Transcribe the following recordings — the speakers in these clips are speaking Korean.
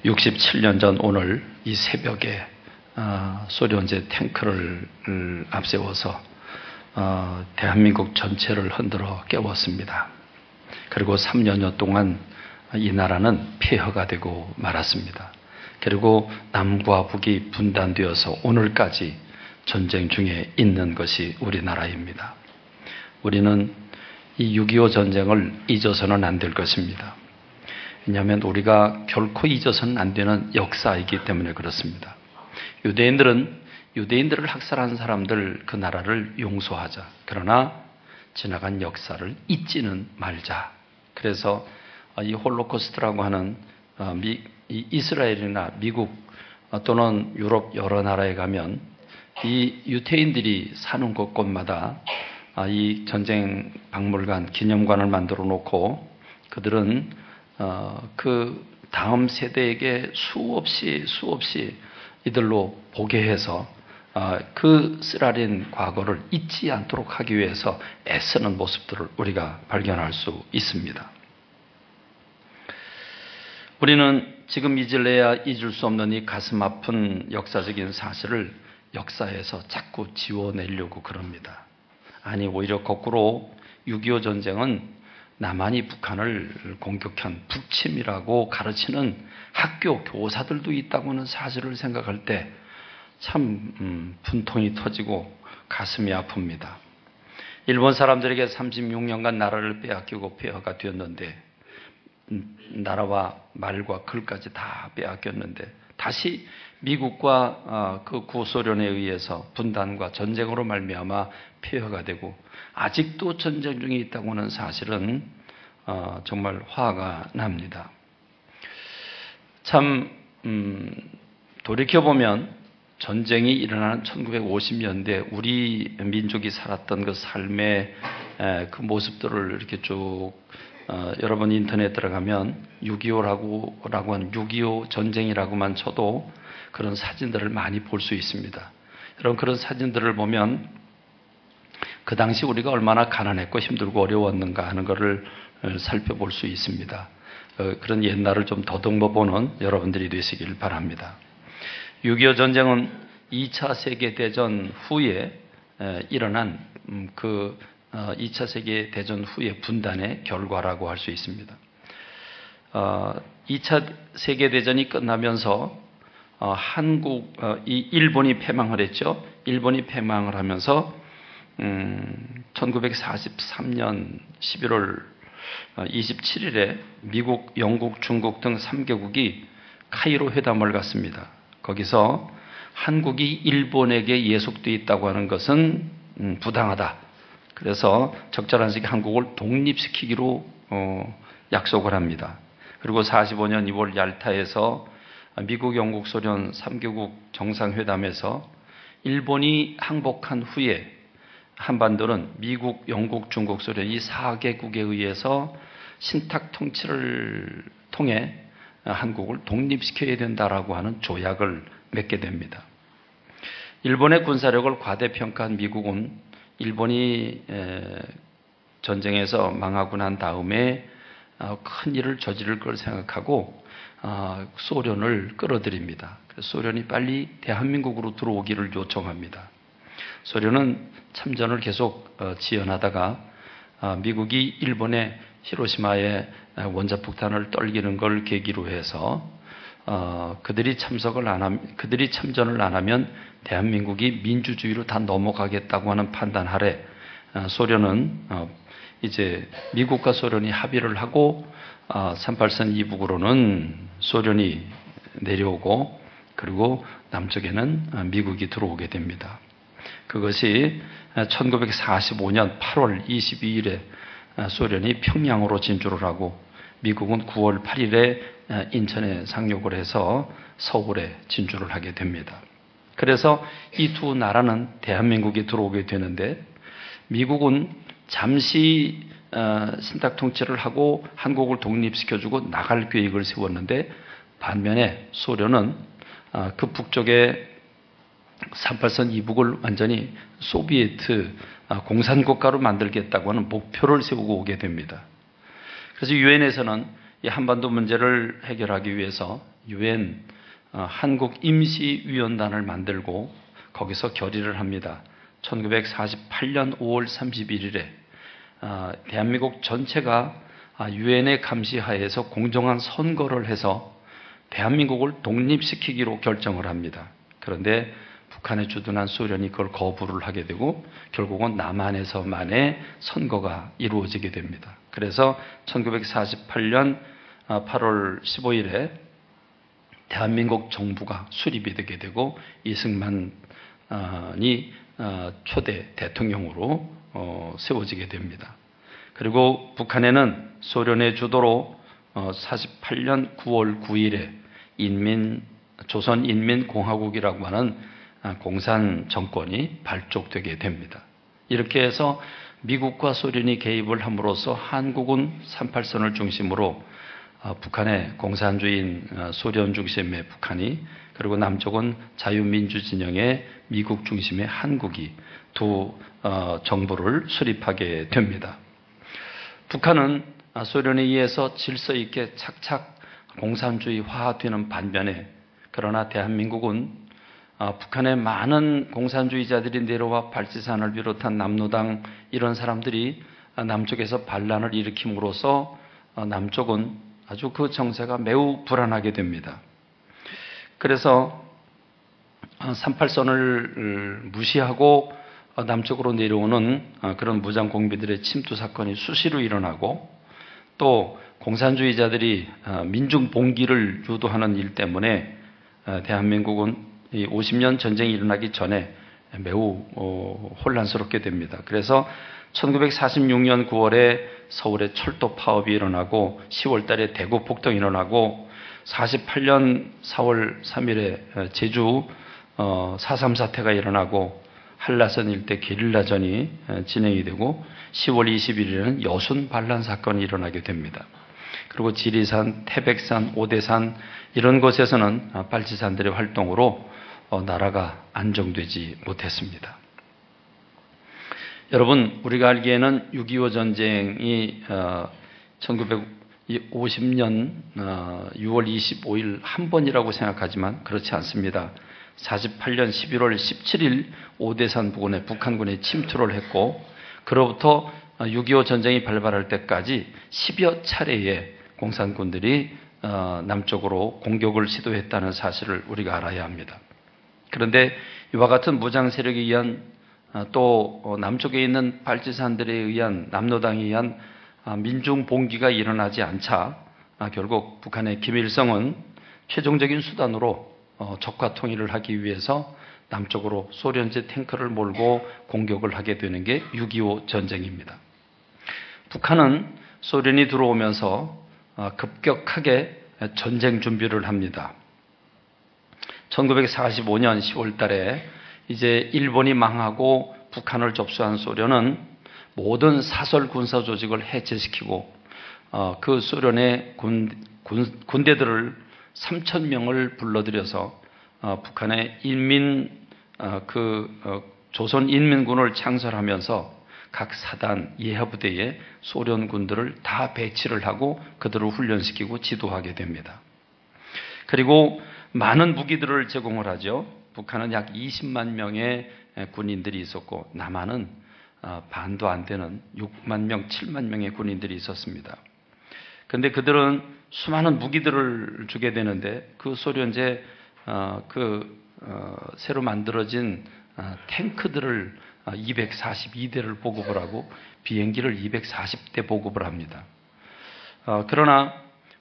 67년 전 오늘 이 새벽에 소련제 탱크를 앞세워서 대한민국 전체를 흔들어 깨웠습니다. 그리고 3년여 동안 이 나라는 폐허가 되고 말았습니다. 그리고 남과 북이 분단되어서 오늘까지 전쟁 중에 있는 것이 우리나라입니다. 우리는 이 6.25 전쟁을 잊어서는 안 될 것입니다. 왜냐하면 우리가 결코 잊어서는 안 되는 역사이기 때문에 그렇습니다. 유대인들을 학살한 사람들 그 나라를 용서하자. 그러나 지나간 역사를 잊지는 말자. 그래서 이 홀로코스트라고 하는 이스라엘이나 미국 또는 유럽 여러 나라에 가면 이 유태인들이 사는 곳곳마다 이 전쟁 박물관, 기념관을 만들어 놓고 그들은 그 다음 세대에게 수없이 이들로 보게 해서 그 쓰라린 과거를 잊지 않도록 하기 위해서 애쓰는 모습들을 우리가 발견할 수 있습니다. 우리는 지금 잊을래야 잊을 수 없는 이 가슴 아픈 역사적인 사실을 역사에서 자꾸 지워내려고 그럽니다. 아니 오히려 거꾸로 6.25 전쟁은 남한이 북한을 공격한 북침이라고 가르치는 학교 교사들도 있다고 하는 사실을 생각할 때 참 분통이 터지고 가슴이 아픕니다. 일본 사람들에게 36년간 나라를 빼앗기고 폐허가 되었는데 나라와 말과 글까지 다 빼앗겼는데 다시 미국과 그 구소련에 의해서 분단과 전쟁으로 말미암아 폐허가 되고 아직도 전쟁 중에 있다고 하는 사실은 정말 화가 납니다. 참 돌이켜보면 전쟁이 일어나는 1950년대 우리 민족이 살았던 그 삶의 그 모습들을 이렇게 쭉 여러분 인터넷 들어가면 6.25라고 한 6.25 전쟁이라고만 쳐도 그런 사진들을 많이 볼 수 있습니다. 여러분 그런 사진들을 보면 그 당시 우리가 얼마나 가난했고 힘들고 어려웠는가 하는 것을 살펴볼 수 있습니다. 그런 옛날을 좀 더듬어 보는 여러분들이 되시길 바랍니다. 6.25 전쟁은 2차 세계대전 후에 일어난 그 2차 세계대전 후의 분단의 결과라고 할 수 있습니다. 2차 세계대전이 끝나면서 일본이 패망을 했죠. 일본이 패망을 하면서 1943년 11월 27일에 미국, 영국, 중국 등 3개국이 카이로 회담을 갖습니다. 거기서 한국이 일본에게 예속되어 있다고 하는 것은 부당하다. 그래서 적절한 시기에 한국을 독립시키기로 약속을 합니다. 그리고 45년 2월 얄타에서 미국, 영국, 소련 3개국 정상회담에서 일본이 항복한 후에 한반도는 미국, 영국, 중국, 소련 이 4개국에 의해서 신탁 통치를 통해 한국을 독립시켜야 된다라고 하는 조약을 맺게 됩니다. 일본의 군사력을 과대평가한 미국은 일본이 전쟁에서 망하고 난 다음에 큰 일을 저지를 걸 생각하고 소련을 끌어들입니다. 그래서 소련이 빨리 대한민국으로 들어오기를 요청합니다. 소련은 참전을 계속 지연하다가 미국이 일본의 히로시마에 원자폭탄을 떨기는 걸 계기로 해서 그들이 참전을 안 하면 대한민국이 민주주의로 다 넘어가겠다고 하는 판단 아래 소련은 이제 미국과 소련이 합의를 하고 38선 이북으로는 소련이 내려오고 그리고 남쪽에는 미국이 들어오게 됩니다. 그것이 1945년 8월 22일에 소련이 평양으로 진주를 하고 미국은 9월 8일에 인천에 상륙을 해서 서울에 진주를 하게 됩니다. 그래서 이 두 나라는 대한민국에 들어오게 되는데 미국은 잠시 신탁 통치를 하고 한국을 독립시켜주고 나갈 계획을 세웠는데 반면에 소련은 그 북쪽에 38선 이북을 완전히 소비에트 공산국가로 만들겠다고 하는 목표를 세우고 오게 됩니다. 그래서 유엔에서는 이 한반도 문제를 해결하기 위해서 유엔 한국임시위원단을 만들고 거기서 결의를 합니다. 1948년 5월 31일에 대한민국 전체가 유엔의 감시하에서 공정한 선거를 해서 대한민국을 독립시키기로 결정을 합니다. 그런데 북한에 주둔한 소련이 그걸 거부를 하게 되고 결국은 남한에서만의 선거가 이루어지게 됩니다. 그래서 1948년 8월 15일에 대한민국 정부가 수립이 되게 되고 이승만이 초대 대통령으로 세워지게 됩니다. 그리고 북한에는 소련의 주도로 48년 9월 9일에 조선인민공화국이라고 하는 공산 정권이 발족되게 됩니다. 이렇게 해서 미국과 소련이 개입을 함으로써 한국은 38선을 중심으로 북한의 공산주의인 소련 중심의 북한이, 그리고 남쪽은 자유민주 진영의 미국 중심의 한국이 두 정부를 수립하게 됩니다. 북한은 소련에 의해서 질서 있게 착착 공산주의화되는 반면에, 그러나 대한민국은 북한의 많은 공산주의자들이 내려와 발치산을 비롯한 남로당 이런 사람들이 남쪽에서 반란을 일으킴으로써 남쪽은 아주 그 정세가 매우 불안하게 됩니다. 그래서 38선을 무시하고 남쪽으로 내려오는 그런 무장 공비들의 침투 사건이 수시로 일어나고, 또 공산주의자들이 민중 봉기를 유도하는 일 때문에 대한민국은 50년 전쟁이 일어나기 전에 매우 혼란스럽게 됩니다. 그래서 1946년 9월에 서울에 철도 파업이 일어나고 10월 달에 대구 폭동이 일어나고 48년 4월 3일에 제주 4.3 사태가 일어나고 한라산 일대 게릴라전이 진행이 되고 10월 21일에는 여순 반란 사건이 일어나게 됩니다. 그리고 지리산, 태백산, 오대산 이런 곳에서는 발치산들의 활동으로 나라가 안정되지 못했습니다. 여러분, 우리가 알기에는 6.25 전쟁이 1950년 6월 25일 한 번이라고 생각하지만 그렇지 않습니다. 48년 11월 17일 오대산 부근에 북한군이 침투를 했고, 그로부터 6.25 전쟁이 발발할 때까지 10여 차례의 공산군들이 남쪽으로 공격을 시도했다는 사실을 우리가 알아야 합니다. 그런데 이와 같은 무장 세력에 의한, 또 남쪽에 있는 발치산들에 의한, 남로당에 의한 민중 봉기가 일어나지 않자 결국 북한의 김일성은 최종적인 수단으로 적과 통일을 하기 위해서 남쪽으로 소련제 탱크를 몰고 공격을 하게 되는 게 6.25 전쟁입니다. 북한은 소련이 들어오면서 급격하게 전쟁 준비를 합니다. 1945년 10월 달에 이제 일본이 망하고 북한을 접수한 소련은 모든 사설 군사 조직을 해체시키고 그 소련의 군대들을 3,000명을 불러들여서 북한의 조선인민군을 창설하면서 각 사단, 예하부대에 소련 군들을 다 배치를 하고 그들을 훈련시키고 지도하게 됩니다. 그리고 많은 무기들을 제공을 하죠. 북한은 약 20만 명의 군인들이 있었고 남한은 반도 안 되는 6만 명, 7만 명의 군인들이 있었습니다. 그런데 그들은 수많은 무기들을 주게 되는데 그 소련제 새로 만들어진 탱크들을 242대를 보급을 하고 비행기를 240대 보급을 합니다. 그러나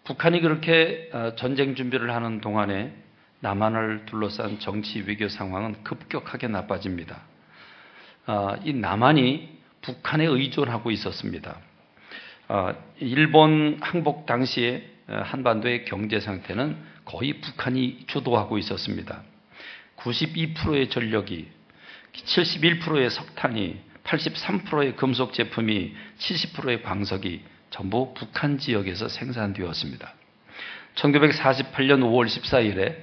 북한이 그렇게 전쟁 준비를 하는 동안에 남한을 둘러싼 정치 외교 상황은 급격하게 나빠집니다. 이 남한이 북한에 의존하고 있었습니다. 일본 항복 당시에 한반도의 경제 상태는 거의 북한이 주도하고 있었습니다. 92%의 전력이, 71%의 석탄이, 83%의 금속 제품이, 70%의 광석이 전부 북한 지역에서 생산되었습니다. 1948년 5월 14일에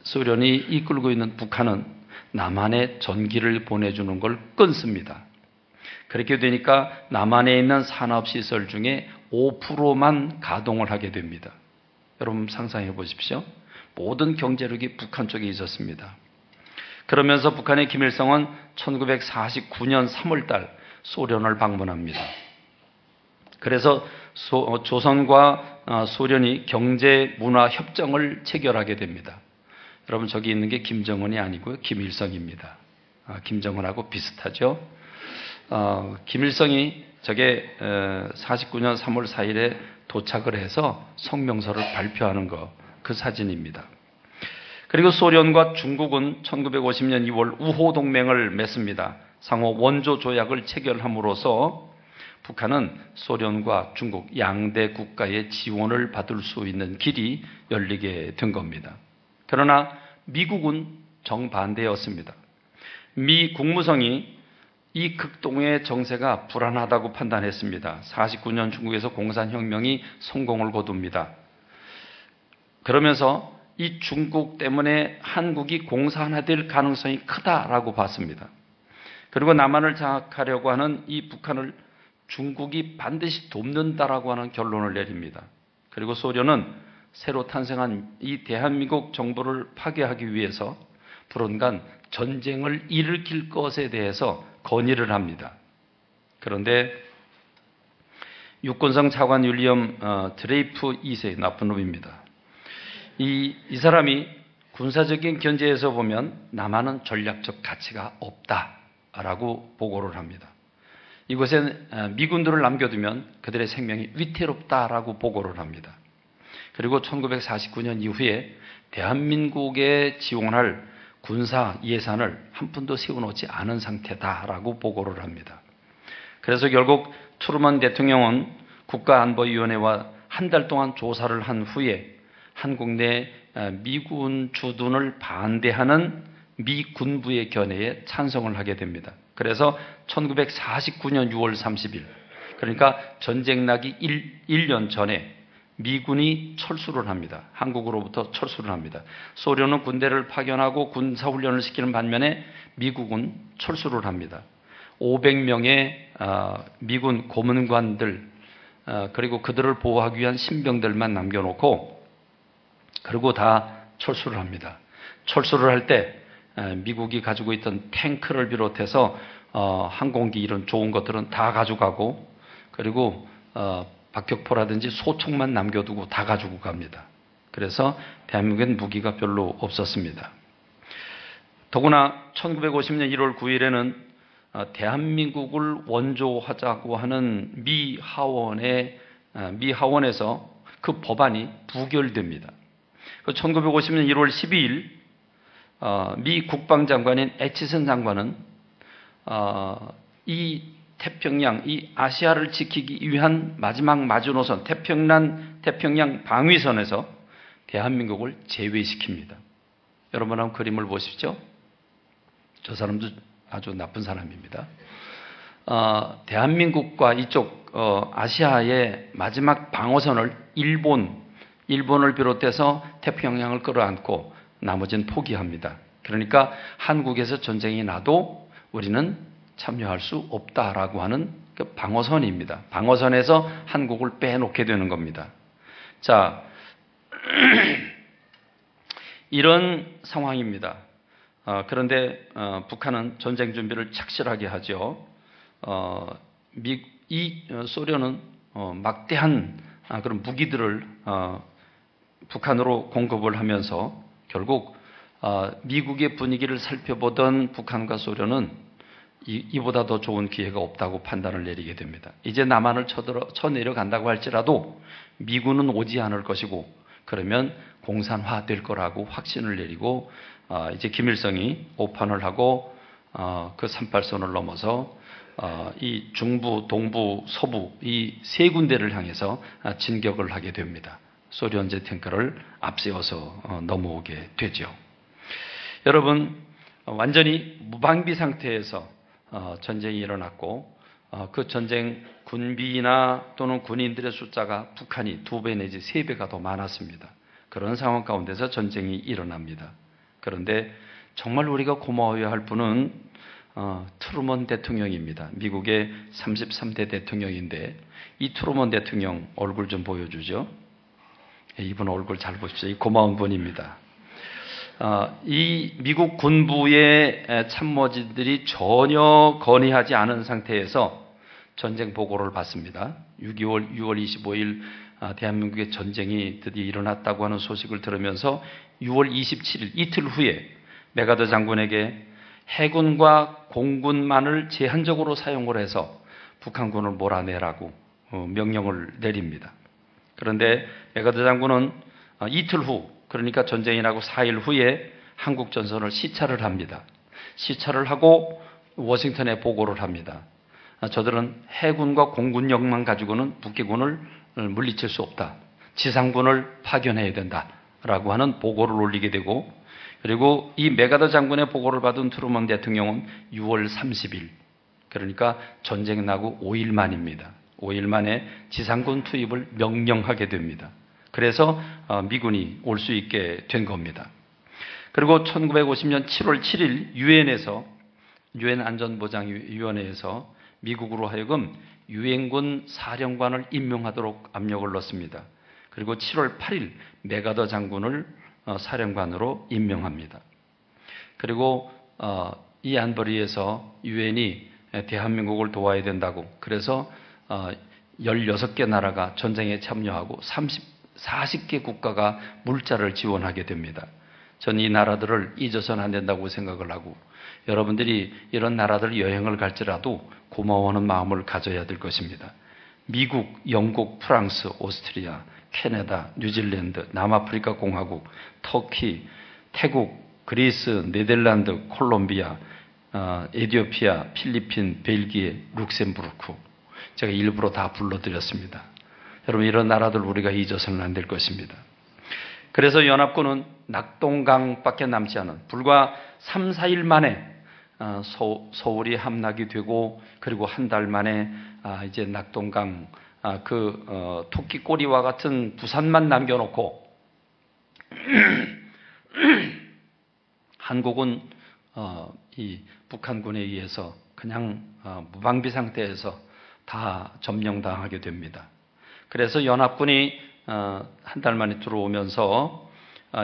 소련이 이끌고 있는 북한은 남한에 전기를 보내주는 걸 끊습니다. 그렇게 되니까 남한에 있는 산업시설 중에 5%만 가동을 하게 됩니다. 여러분 상상해 보십시오. 모든 경제력이 북한 쪽에 있었습니다. 그러면서 북한의 김일성은 1949년 3월달 소련을 방문합니다. 그래서 조선과 소련이 경제 문화 협정을 체결하게 됩니다. 여러분 저기 있는 게 김정은이 아니고요. 김일성입니다. 김정은하고 비슷하죠. 김일성이 저게 49년 3월 4일에 도착을 해서 성명서를 발표하는 그 사진입니다. 그리고 소련과 중국은 1950년 2월 우호 동맹을 맺습니다. 상호 원조 조약을 체결함으로써 북한은 소련과 중국 양대 국가의 지원을 받을 수 있는 길이 열리게 된 겁니다. 그러나 미국은 정반대였습니다. 미 국무성이 이 극동의 정세가 불안하다고 판단했습니다. 49년 중국에서 공산혁명이 성공을 거둡니다. 그러면서 이 중국 때문에 한국이 공산화될 가능성이 크다라고 봤습니다. 그리고 남한을 장악하려고 하는 이 북한을 중국이 반드시 돕는다라고 하는 결론을 내립니다. 그리고 소련은 새로 탄생한 이 대한민국 정부를 파괴하기 위해서 불언간 전쟁을 일으킬 것에 대해서 건의를 합니다. 그런데 육군성 차관 윌리엄 드레이프 2세 나쁜 놈입니다. 이 사람이 군사적인 견제에서 보면 남한은 전략적 가치가 없다라고 보고를 합니다. 이곳에 미군들을 남겨두면 그들의 생명이 위태롭다라고 보고를 합니다. 그리고 1949년 이후에 대한민국에 지원할 군사 예산을 한 푼도 세워놓지 않은 상태다라고 보고를 합니다. 그래서 결국 트루먼 대통령은 국가안보위원회와 한 달 동안 조사를 한 후에 한국 내 미군 주둔을 반대하는 미 군부의 견해에 찬성을 하게 됩니다. 그래서 1949년 6월 30일, 그러니까 전쟁 나기 1년 전에 미군이 철수를 합니다. 한국으로부터 철수를 합니다. 소련은 군대를 파견하고 군사훈련을 시키는 반면에 미국은 철수를 합니다. 500명의 미군 고문관들 그리고 그들을 보호하기 위한 신병들만 남겨놓고 그리고 다 철수를 합니다. 철수를 할 때 미국이 가지고 있던 탱크를 비롯해서 항공기 이런 좋은 것들은 다 가져가고 그리고 박격포라든지 소총만 남겨두고 다 가지고 갑니다. 그래서 대한민국엔 무기가 별로 없었습니다. 더구나 1950년 1월 9일에는 대한민국을 원조하자고 하는 미 하원에서 그 법안이 부결됩니다. 1950년 1월 12일 미 국방장관인 애치슨 장관은 이 태평양, 이 아시아를 지키기 위한 마지막 마지노선 태평양 방위선에서 대한민국을 제외시킵니다. 여러분 한번 그림을 보십시오. 저 사람도 아주 나쁜 사람입니다. 대한민국과 이쪽 아시아의 마지막 방어선을 일본을 비롯해서 태평양을 끌어안고 나머지는 포기합니다. 그러니까 한국에서 전쟁이 나도 우리는 참여할 수 없다라고 하는 그 방어선입니다. 방어선에서 한국을 빼놓게 되는 겁니다. 자, 이런 상황입니다. 그런데 북한은 전쟁 준비를 착실하게 하죠. 소련은 막대한 그런 무기들을 북한으로 공급을 하면서 결국 미국의 분위기를 살펴보던 북한과 소련은 이보다 더 좋은 기회가 없다고 판단을 내리게 됩니다. 이제 남한을 쳐내려간다고 할지라도 미군은 오지 않을 것이고 그러면 공산화될 거라고 확신을 내리고 이제 김일성이 오판을 하고 그 38선을 넘어서 이 중부, 동부, 서부 이 세 군데를 향해서 진격을 하게 됩니다. 소련제 탱크를 앞세워서 넘어오게 되죠. 여러분 완전히 무방비 상태에서 전쟁이 일어났고 그 전쟁 군비나 또는 군인들의 숫자가 북한이 2배 내지 3배가 더 많았습니다. 그런 상황 가운데서 전쟁이 일어납니다. 그런데 정말 우리가 고마워해야 할 분은 트루먼 대통령입니다. 미국의 33대 대통령인데 이 트루먼 대통령 얼굴 좀 보여주죠. 이분 얼굴 잘 보십시오. 이 고마운 분입니다. 이 미국 군부의 참모진들이 전혀 건의하지 않은 상태에서 전쟁 보고를 받습니다. 6월 25일 대한민국의 전쟁이 드디어 일어났다고 하는 소식을 들으면서 6월 27일 이틀 후에 메가더 장군에게 해군과 공군만을 제한적으로 사용을 해서 북한군을 몰아내라고 명령을 내립니다. 그런데 메가더 장군은 이틀 후, 그러니까 전쟁이 나고 4일 후에 한국 전선을 시찰을 합니다. 시찰을 하고 워싱턴에 보고를 합니다. 저들은 해군과 공군력만 가지고는 북해군을 물리칠 수 없다. 지상군을 파견해야 된다라고 하는 보고를 올리게 되고, 그리고 이 메가더 장군의 보고를 받은 트루먼 대통령은 6월 30일, 그러니까 전쟁 나고 5일 만입니다. 5일 만에 지상군 투입을 명령하게 됩니다. 그래서 미군이 올 수 있게 된 겁니다. 그리고 1950년 7월 7일 유엔 안전보장위원회에서 미국으로 하여금 유엔군 사령관을 임명하도록 압력을 넣습니다. 그리고 7월 8일 메가더 장군을 사령관으로 임명합니다. 그리고 이 안보리에서 유엔이 대한민국을 도와야 된다고, 그래서 16개 나라가 전쟁에 참여하고 40개 국가가 물자를 지원하게 됩니다. 전 이 나라들을 잊어서는 안 된다고 생각을 하고, 여러분들이 이런 나라들 여행을 갈지라도 고마워하는 마음을 가져야 될 것입니다. 미국, 영국, 프랑스, 오스트리아, 캐나다, 뉴질랜드, 남아프리카 공화국, 터키, 태국, 그리스, 네덜란드, 콜롬비아, 에티오피아, 필리핀, 벨기에, 룩셈부르크. 제가 일부러 다 불러드렸습니다. 여러분, 이런 나라들 우리가 잊어서는 안 될 것입니다. 그래서 연합군은 낙동강밖에 남지 않은 불과 3, 4일 만에 서울이 함락이 되고, 그리고 한 달 만에 이제 낙동강 토끼 꼬리와 같은 부산만 남겨놓고 한국은 이 북한군에 의해서 그냥 무방비 상태에서 다 점령당하게 됩니다. 그래서 연합군이 한 달 만에 들어오면서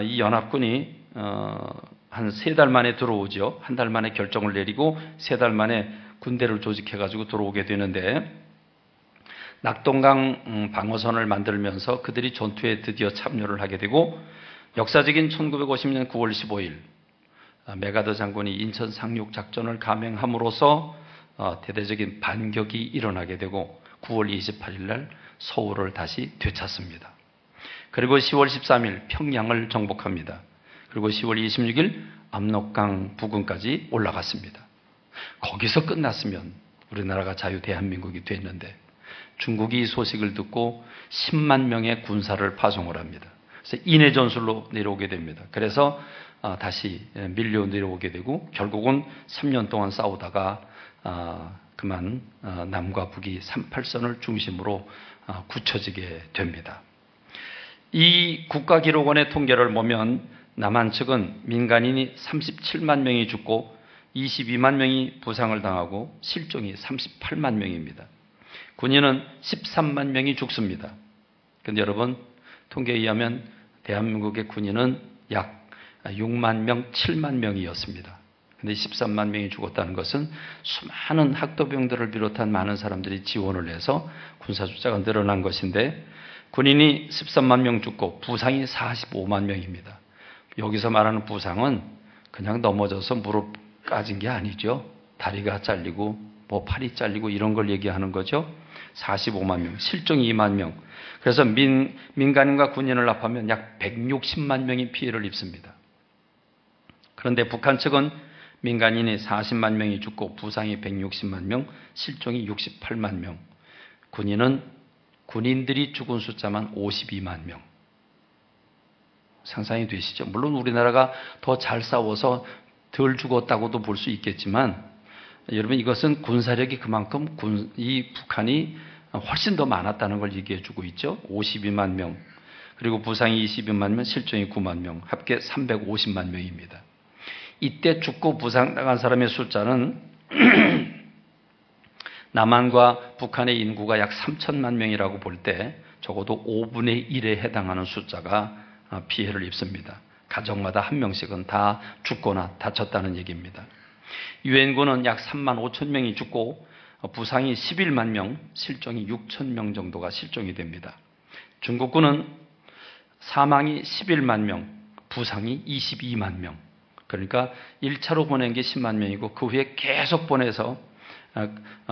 이 연합군이 한 3달 만에 들어오죠. 한 달 만에 결정을 내리고 3달 만에 군대를 조직해가지고 들어오게 되는데, 낙동강 방어선을 만들면서 그들이 전투에 드디어 참여를 하게 되고, 역사적인 1950년 9월 15일 메가더 장군이 인천 상륙 작전을 감행함으로써 대대적인 반격이 일어나게 되고 9월 28일 날 서울을 다시 되찾습니다. 그리고 10월 13일 평양을 정복합니다. 그리고 10월 26일 압록강 부근까지 올라갔습니다. 거기서 끝났으면 우리나라가 자유 대한민국이 됐는데, 중국이 이 소식을 듣고 10만 명의 군사를 파송을 합니다. 그래서 인해 전술로 내려오게 됩니다. 그래서 다시 밀려 내려오게 되고, 결국은 3년 동안 싸우다가 그만 남과 북이 38선을 중심으로 굳혀지게 됩니다. 이 국가기록원의 통계를 보면 남한 측은 민간인이 37만 명이 죽고 22만 명이 부상을 당하고 실종이 38만 명입니다. 군인은 13만 명이 죽습니다. 그런데 여러분, 통계에 의하면 대한민국의 군인은 약 6만 명, 7만 명이었습니다. 그런데 13만 명이 죽었다는 것은 수많은 학도병들을 비롯한 많은 사람들이 지원을 해서 군사 숫자가 늘어난 것인데, 군인이 13만 명 죽고 부상이 45만 명입니다. 여기서 말하는 부상은 그냥 넘어져서 무릎 까진 게 아니죠. 다리가 잘리고 팔이 잘리고 이런 걸 얘기하는 거죠. 45만 명, 실종 2만 명. 그래서 민간인과 군인을 합하면 약 160만 명이 피해를 입습니다. 그런데 북한 측은 민간인이 40만 명이 죽고 부상이 160만 명, 실종이 68만 명. 군인들이 죽은 숫자만 52만 명. 상상이 되시죠? 물론 우리나라가 더 잘 싸워서 덜 죽었다고도 볼 수 있겠지만, 여러분, 이것은 군사력이 그만큼 이 북한이 훨씬 더 많았다는 걸 얘기해 주고 있죠. 52만 명, 그리고 부상이 22만 명, 실종이 9만 명, 합계 350만 명입니다. 이때 죽고 부상당한 사람의 숫자는 남한과 북한의 인구가 약 3천만 명이라고 볼 때 적어도 5분의 1에 해당하는 숫자가 피해를 입습니다. 가정마다 한 명씩은 다 죽거나 다쳤다는 얘기입니다. 유엔군은 약 3만 5천 명이 죽고 부상이 11만 명, 실종이 6천 명 정도가 실종이 됩니다. 중국군은 사망이 11만 명, 부상이 22만 명. 그러니까 1차로 보낸 게 10만 명이고 그 후에 계속 보내서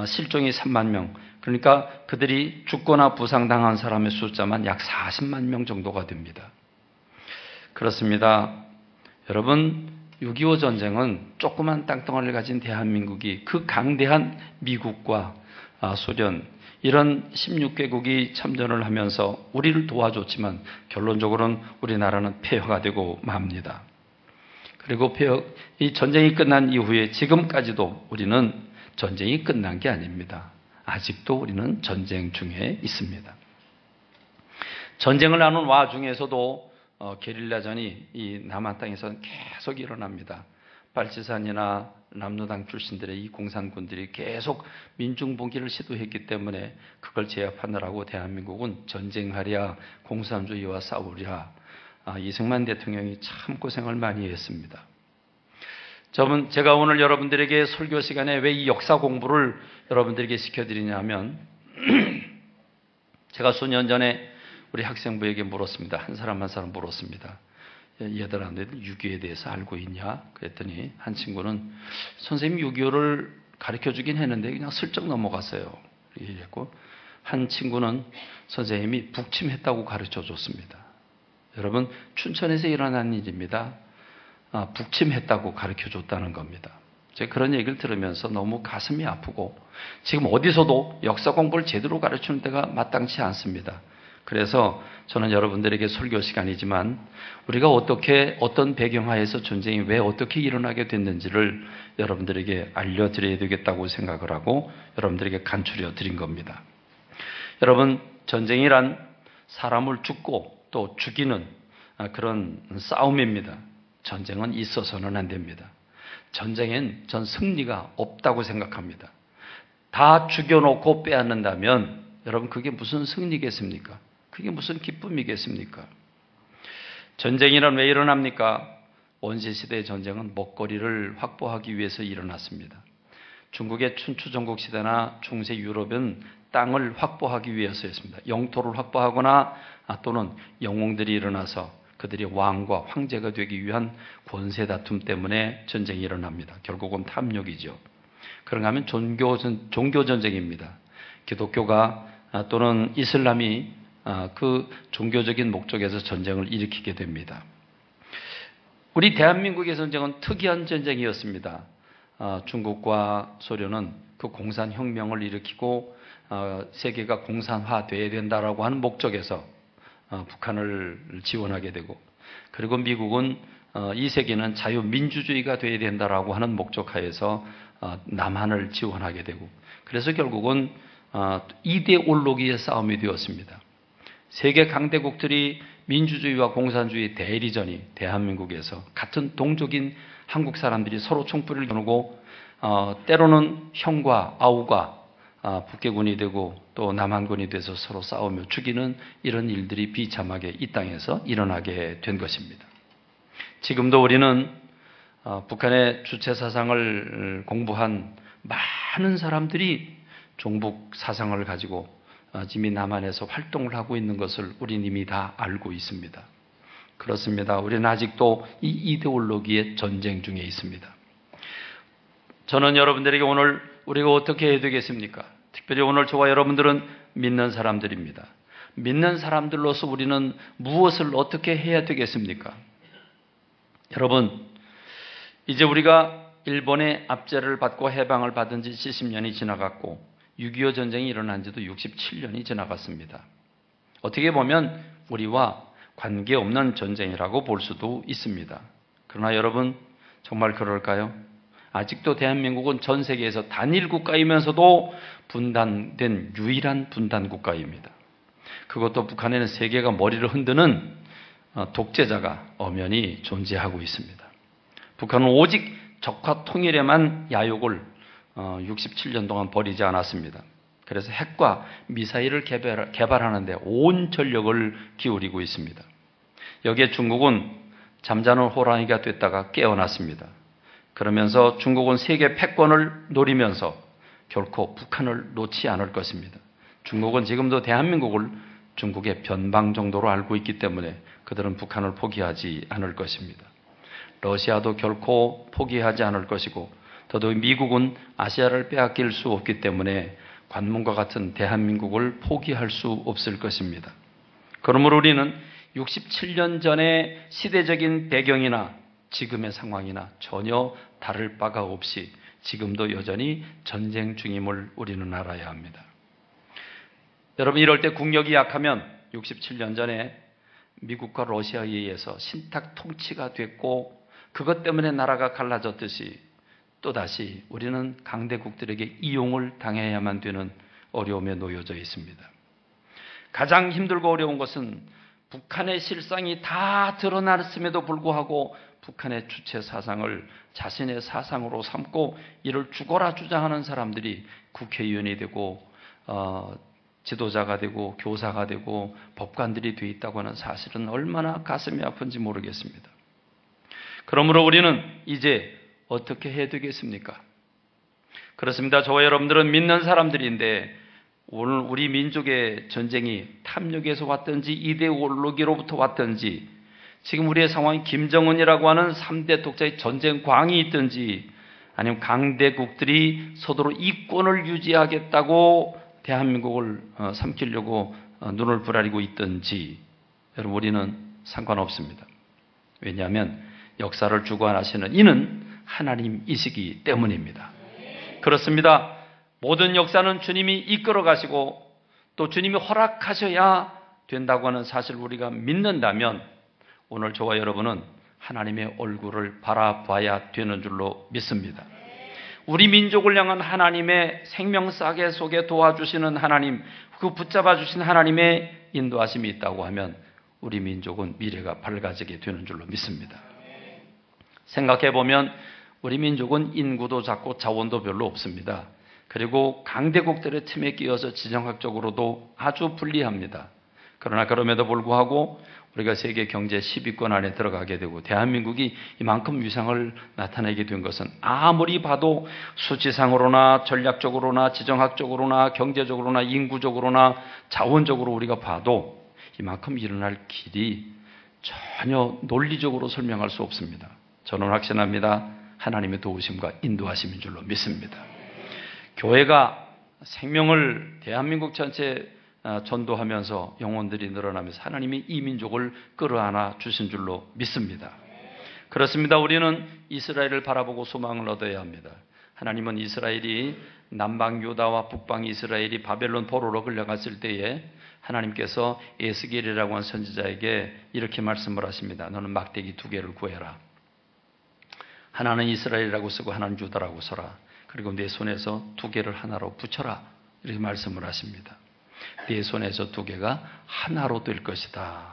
실종이 3만 명. 그러니까 그들이 죽거나 부상당한 사람의 숫자만 약 40만 명 정도가 됩니다. 그렇습니다. 여러분, 6.25 전쟁은 조그만 땅덩어리를 가진 대한민국이 그 강대한 미국과 소련 이런 16개국이 참전을 하면서 우리를 도와줬지만 결론적으로는 우리나라는 폐허가 되고 맙니다. 그리고 이 전쟁이 끝난 이후에 지금까지도 우리는 전쟁이 끝난 게 아닙니다. 아직도 우리는 전쟁 중에 있습니다. 전쟁을 하는 와중에서도 게릴라전이 이 남한 땅에서는 계속 일어납니다. 발치산이나 남로당 출신들의 이 공산군들이 계속 민중봉기를 시도했기 때문에 그걸 제압하느라고 대한민국은 전쟁하랴 공산주의와 싸우랴 이승만 대통령이 참 고생을 많이 했습니다. 제가 오늘 여러분들에게 설교 시간에 왜 이 역사 공부를 여러분들에게 시켜드리냐면 제가 수년 전에 우리 학생부에게 물었습니다. 한 사람 물었습니다. 얘들아, 너희들 6.25에 대해서 알고 있냐? 그랬더니 한 친구는 선생님 6.25를 가르쳐주긴 했는데 그냥 슬쩍 넘어갔어요. 이랬고 한 친구는 선생님이 북침했다고 가르쳐줬습니다. 여러분, 춘천에서 일어난 일입니다. 북침했다고 가르쳐줬다는 겁니다. 제가 그런 얘기를 들으면서 너무 가슴이 아프고 지금 어디서도 역사 공부를 제대로 가르치는 데가 마땅치 않습니다. 그래서 저는 여러분들에게 설교 시간이지만 우리가 어떤 배경하에서 전쟁이 왜 어떻게 일어나게 됐는지를 여러분들에게 알려드려야 되겠다고 생각을 하고 여러분들에게 간추려 드린 겁니다. 여러분, 전쟁이란 사람을 죽고 또 죽이는 그런 싸움입니다. 전쟁은 있어서는 안 됩니다. 전쟁엔 전 승리가 없다고 생각합니다. 다 죽여놓고 빼앗는다면 여러분 그게 무슨 승리겠습니까? 그게 무슨 기쁨이겠습니까? 전쟁이란 왜 일어납니까? 원시시대의 전쟁은 먹거리를 확보하기 위해서 일어났습니다. 중국의 춘추전국 시대나 중세 유럽은 땅을 확보하기 위해서였습니다. 영토를 확보하거나 또는 영웅들이 일어나서 그들이 왕과 황제가 되기 위한 권세 다툼 때문에 전쟁이 일어납니다. 결국은 탐욕이죠. 그런가 하면 종교 전쟁입니다. 기독교가 또는 이슬람이 그 종교적인 목적에서 전쟁을 일으키게 됩니다. 우리 대한민국의 전쟁은 특이한 전쟁이었습니다. 중국과 소련은 그 공산혁명을 일으키고 세계가 공산화되어야 된다라고 하는 목적에서 북한을 지원하게 되고 그리고 미국은 이 세계는 자유민주주의가 되어야 된다라고 하는 목적하에서 남한을 지원하게 되고 그래서 결국은 이데올로기의 싸움이 되었습니다. 세계 강대국들이 민주주의와 공산주의 대리전이 대한민국에서 같은 동족인 한국 사람들이 서로 총불을 겨누고 때로는 형과 아우가 북괴군이 되고 또 남한군이 돼서 서로 싸우며 죽이는 이런 일들이 비참하게 이 땅에서 일어나게 된 것입니다. 지금도 우리는 북한의 주체 사상을 공부한 많은 사람들이 종북 사상을 가지고 이미 남한에서 활동을 하고 있는 것을 우리는 이미 다 알고 있습니다. 그렇습니다. 우리는 아직도 이 이데올로기의 전쟁 중에 있습니다. 저는 여러분들에게 오늘 우리가 어떻게 해야 되겠습니까? 특별히 오늘 저와 여러분들은 믿는 사람들입니다. 믿는 사람들로서 우리는 무엇을 어떻게 해야 되겠습니까? 여러분, 이제 우리가 일본의 압제를 받고 해방을 받은 지 70년이 지나갔고 6.25 전쟁이 일어난 지도 67년이 지나갔습니다. 어떻게 보면 우리와 관계없는 전쟁이라고 볼 수도 있습니다. 그러나 여러분, 정말 그럴까요? 아직도 대한민국은 전 세계에서 단일 국가이면서도 분단된 유일한 분단 국가입니다. 그것도 북한에는 세계가 머리를 흔드는 독재자가 엄연히 존재하고 있습니다. 북한은 오직 적화 통일에만 야욕을 67년 동안 버리지 않았습니다. 그래서 핵과 미사일을 개발하는 데 온 전력을 기울이고 있습니다. 여기에 중국은 잠자는 호랑이가 됐다가 깨어났습니다. 그러면서 중국은 세계 패권을 노리면서 결코 북한을 놓지 않을 것입니다. 중국은 지금도 대한민국을 중국의 변방 정도로 알고 있기 때문에 그들은 북한을 포기하지 않을 것입니다. 러시아도 결코 포기하지 않을 것이고 더더욱 미국은 아시아를 빼앗길 수 없기 때문에 관문과 같은 대한민국을 포기할 수 없을 것입니다. 그러므로 우리는 67년 전의 시대적인 배경이나 지금의 상황이나 전혀 다를 바가 없이 지금도 여전히 전쟁 중임을 우리는 알아야 합니다. 여러분, 이럴 때 국력이 약하면 67년 전에 미국과 러시아에 의해서 신탁 통치가 됐고 그것 때문에 나라가 갈라졌듯이 또다시 우리는 강대국들에게 이용을 당해야만 되는 어려움에 놓여져 있습니다. 가장 힘들고 어려운 것은 북한의 실상이 다 드러났음에도 불구하고 북한의 주체 사상을 자신의 사상으로 삼고 이를 죽어라 주장하는 사람들이 국회의원이 되고 지도자가 되고 교사가 되고 법관들이 되어 있다고 하는 사실은 얼마나 가슴이 아픈지 모르겠습니다. 그러므로 우리는 이제 어떻게 해야 되겠습니까? 그렇습니다. 저와 여러분들은 믿는 사람들인데 오늘 우리 민족의 전쟁이 탐욕에서 왔든지 이데올로기로부터 왔든지 지금 우리의 상황이 김정은이라고 하는 3대 독자의 전쟁 광이 있든지 아니면 강대국들이 서로 이권을 유지하겠다고 대한민국을 삼키려고 눈을 부라리고 있든지 여러분 우리는 상관없습니다. 왜냐하면 역사를 주관하시는 이는 하나님이시기 때문입니다. 그렇습니다. 모든 역사는 주님이 이끌어 가시고 또 주님이 허락하셔야 된다고 하는 사실을 우리가 믿는다면 오늘 저와 여러분은 하나님의 얼굴을 바라봐야 되는 줄로 믿습니다. 우리 민족을 향한 하나님의 생명싸개 속에 도와주시는 하나님, 그 붙잡아 주신 하나님의 인도하심이 있다고 하면 우리 민족은 미래가 밝아지게 되는 줄로 믿습니다. 생각해보면 우리 민족은 인구도 작고 자원도 별로 없습니다. 그리고 강대국들의 틈에 끼어서 지정학적으로도 아주 불리합니다. 그러나 그럼에도 불구하고 우리가 세계 경제 10위권 안에 들어가게 되고 대한민국이 이만큼 위상을 나타내게 된 것은 아무리 봐도 수치상으로나 전략적으로나 지정학적으로나 경제적으로나 인구적으로나 자원적으로 우리가 봐도 이만큼 일어날 길이 전혀 논리적으로 설명할 수 없습니다. 저는 확신합니다. 하나님의 도우심과 인도하심인 줄로 믿습니다. 교회가 생명을 대한민국 전체 전도하면서 영혼들이 늘어나면서 하나님이 이 민족을 끌어안아 주신 줄로 믿습니다. 그렇습니다. 우리는 이스라엘을 바라보고 소망을 얻어야 합니다. 하나님은 이스라엘이 남방 유다와 북방 이스라엘이 바벨론 포로로 끌려갔을 때에 하나님께서 에스겔이라고 하는 선지자에게 이렇게 말씀을 하십니다. 너는 막대기 2개를 구해라. 하나는 이스라엘이라고 쓰고 하나는 유다라고 써라. 그리고 내 손에서 2개를 하나로 붙여라. 이렇게 말씀을 하십니다. 내 손에서 2개가 하나로 될 것이다.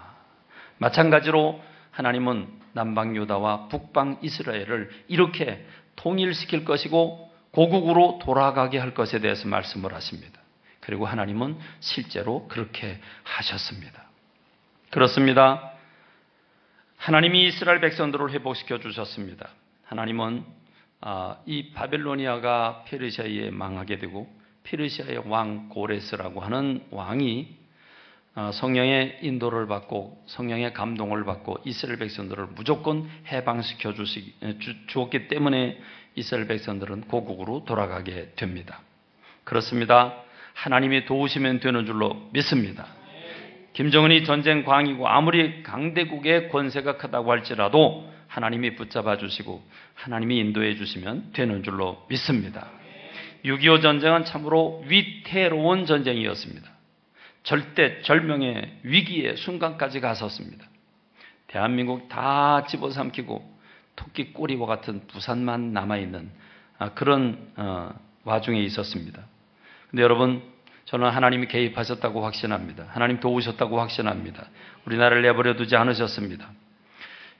마찬가지로 하나님은 남방 유다와 북방 이스라엘을 이렇게 통일시킬 것이고 고국으로 돌아가게 할 것에 대해서 말씀을 하십니다. 그리고 하나님은 실제로 그렇게 하셨습니다. 그렇습니다. 하나님이 이스라엘 백성들을 회복시켜 주셨습니다. 하나님은 이 바벨로니아가 페르시아에 망하게 되고 페르시아의 왕 고레스라고 하는 왕이 성령의 인도를 받고 성령의 감동을 받고 이스라엘 백성들을 무조건 해방시켜 주었기 때문에 이스라엘 백성들은 고국으로 돌아가게 됩니다. 그렇습니다. 하나님이 도우시면 되는 줄로 믿습니다. 김정은이 전쟁 광이고 아무리 강대국의 권세가 크다고 할지라도 하나님이 붙잡아 주시고 하나님이 인도해 주시면 되는 줄로 믿습니다. 6.25 전쟁은 참으로 위태로운 전쟁이었습니다. 절대절명의 위기의 순간까지 갔었습니다. 대한민국 다 집어삼키고 토끼 꼬리와 같은 부산만 남아있는 그런 와중에 있었습니다. 근데 여러분, 저는 하나님이 개입하셨다고 확신합니다. 하나님 도우셨다고 확신합니다. 우리나라를 내버려 두지 않으셨습니다.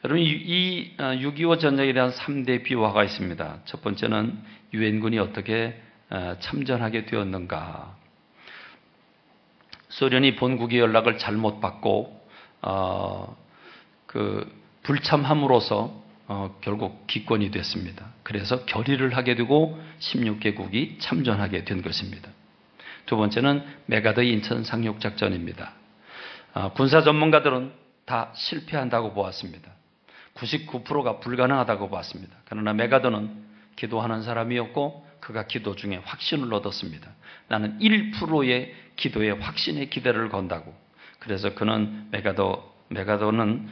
여러분, 이 6.25 전쟁에 대한 3대 비화가 있습니다. 첫 번째는 유엔군이 어떻게 참전하게 되었는가. 소련이 본국의 연락을 잘못 받고 불참함으로써 결국 기권이 됐습니다. 그래서 결의를 하게 되고 16개국이 참전하게 된 것입니다. 두 번째는 메가더 인천 상륙 작전입니다. 군사 전문가들은 다 실패한다고 보았습니다. 99%가 불가능하다고 보았습니다. 그러나 메가더는 기도하는 사람이었고 그가 기도 중에 확신을 얻었습니다. 나는 1%의 기도에 확신의 기대를 건다고. 그래서 그는 메가더는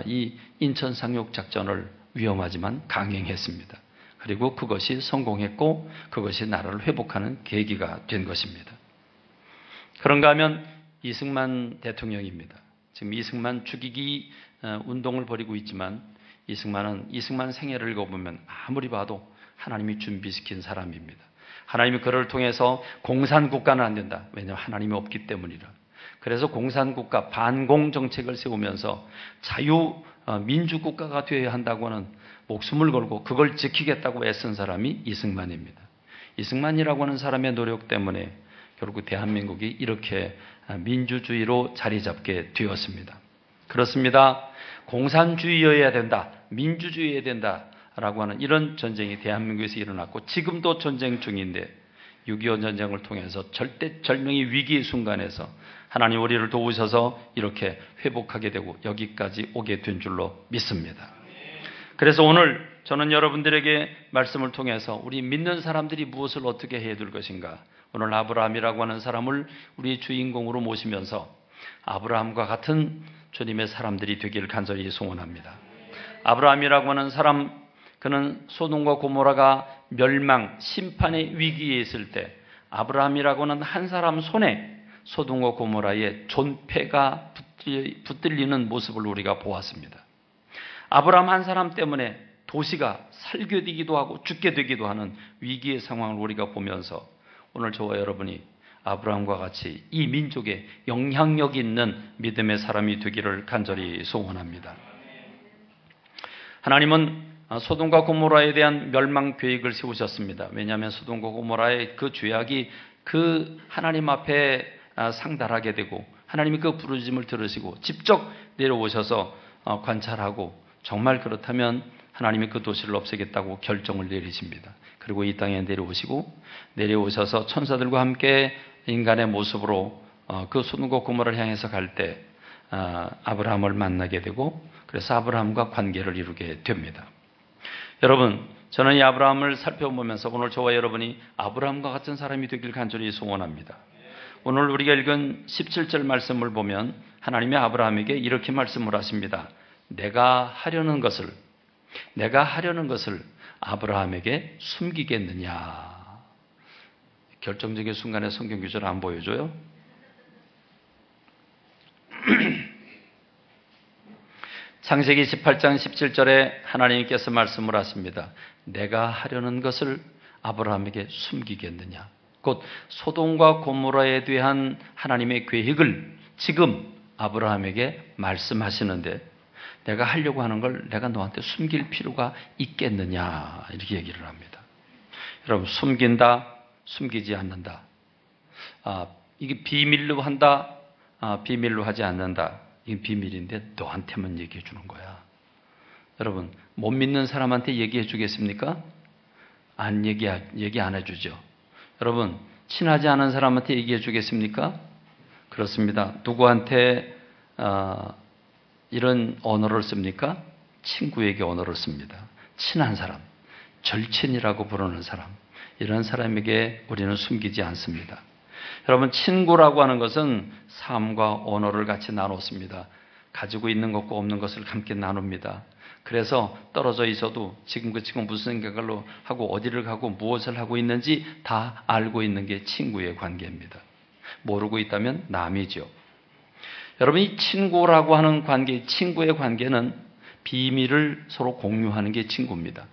이 인천 상륙 작전을 위험하지만 강행했습니다. 그리고 그것이 성공했고 그것이 나라를 회복하는 계기가 된 것입니다. 그런가 하면 이승만 대통령입니다. 지금 이승만 죽이기 운동을 벌이고 있지만 이승만 생애를 읽어보면 아무리 봐도 하나님이 준비시킨 사람입니다. 하나님이 그를 통해서 공산국가는 안 된다. 왜냐하면 하나님이 없기 때문이라. 그래서 공산국가 반공 정책을 세우면서 민주국가가 되어야 한다고 하는 목숨을 걸고 그걸 지키겠다고 애쓴 사람이 이승만입니다. 이승만이라고 하는 사람의 노력 때문에 결국 대한민국이 이렇게 민주주의로 자리 잡게 되었습니다. 그렇습니다. 공산주의여야 된다. 민주주의여야 된다라고 하는 이런 전쟁이 대한민국에서 일어났고 지금도 전쟁 중인데 6.25 전쟁을 통해서 절대절명의 위기의 순간에서 하나님 우리를 도우셔서 이렇게 회복하게 되고 여기까지 오게 된 줄로 믿습니다. 그래서 오늘 저는 여러분들에게 말씀을 통해서 우리 믿는 사람들이 무엇을 어떻게 해야 될 것인가. 오늘 아브라함이라고 하는 사람을 우리의 주인공으로 모시면서 아브라함과 같은 주님의 사람들이 되기를 간절히 소원합니다. 아브라함이라고 하는 사람, 그는 소돔과 고모라가 멸망, 심판의 위기에 있을 때 아브라함이라고 하는 한 사람 손에 소돔과 고모라의 존폐가 붙들리는 모습을 우리가 보았습니다. 아브라함 한 사람 때문에 도시가 살겨되기도 하고 죽게 되기도 하는 위기의 상황을 우리가 보면서 오늘 저와 여러분이 아브라함과 같이 이 민족에 영향력 있는 믿음의 사람이 되기를 간절히 소원합니다. 하나님은 소돔과 고모라에 대한 멸망 계획을 세우셨습니다. 왜냐하면 소돔과 고모라의 그 죄악이 그 하나님 앞에 상달하게 되고 하나님이 그 부르짖음을 들으시고 직접 내려오셔서 관찰하고 정말 그렇다면 하나님이 그 도시를 없애겠다고 결정을 내리십니다. 그리고 이 땅에 내려오셔서 천사들과 함께 인간의 모습으로 그 소돔과 고모라를 향해서 갈 때 아브라함을 만나게 되고 그래서 아브라함과 관계를 이루게 됩니다. 여러분, 저는 이 아브라함을 살펴보면서 오늘 저와 여러분이 아브라함과 같은 사람이 되길 간절히 소원합니다. 오늘 우리가 읽은 17절 말씀을 보면 하나님이 아브라함에게 이렇게 말씀을 하십니다. 내가 하려는 것을 아브라함에게 숨기겠느냐. 결정적인 순간에 성경 구절을 안 보여줘요? 창세기 18장 17절에 하나님께서 말씀을 하십니다. 내가 하려는 것을 아브라함에게 숨기겠느냐. 곧 소돔과 고모라에 대한 하나님의 계획을 지금 아브라함에게 말씀하시는데 내가 하려고 하는 걸 내가 너한테 숨길 필요가 있겠느냐 이렇게 얘기를 합니다. 여러분, 숨긴다, 숨기지 않는다. 이게 비밀로 한다, 비밀로 하지 않는다. 이게 비밀인데 너한테만 얘기해 주는 거야. 여러분, 못 믿는 사람한테 얘기해 주겠습니까? 얘기 안 해주죠. 여러분, 친하지 않은 사람한테 얘기해 주겠습니까? 그렇습니다. 누구한테 이런 언어를 씁니까? 친구에게 언어를 씁니다. 친한 사람, 절친이라고 부르는 사람, 이런 사람에게 우리는 숨기지 않습니다. 여러분, 친구라고 하는 것은 삶과 언어를 같이 나눴습니다. 가지고 있는 것과 없는 것을 함께 나눕니다. 그래서 떨어져 있어도 지금 무슨 생각을 하고 어디를 가고 무엇을 하고 있는지 다 알고 있는 게 친구의 관계입니다. 모르고 있다면 남이죠. 여러분, 이 친구라고 하는 관계, 친구의 관계는 비밀을 서로 공유하는 게 친구입니다.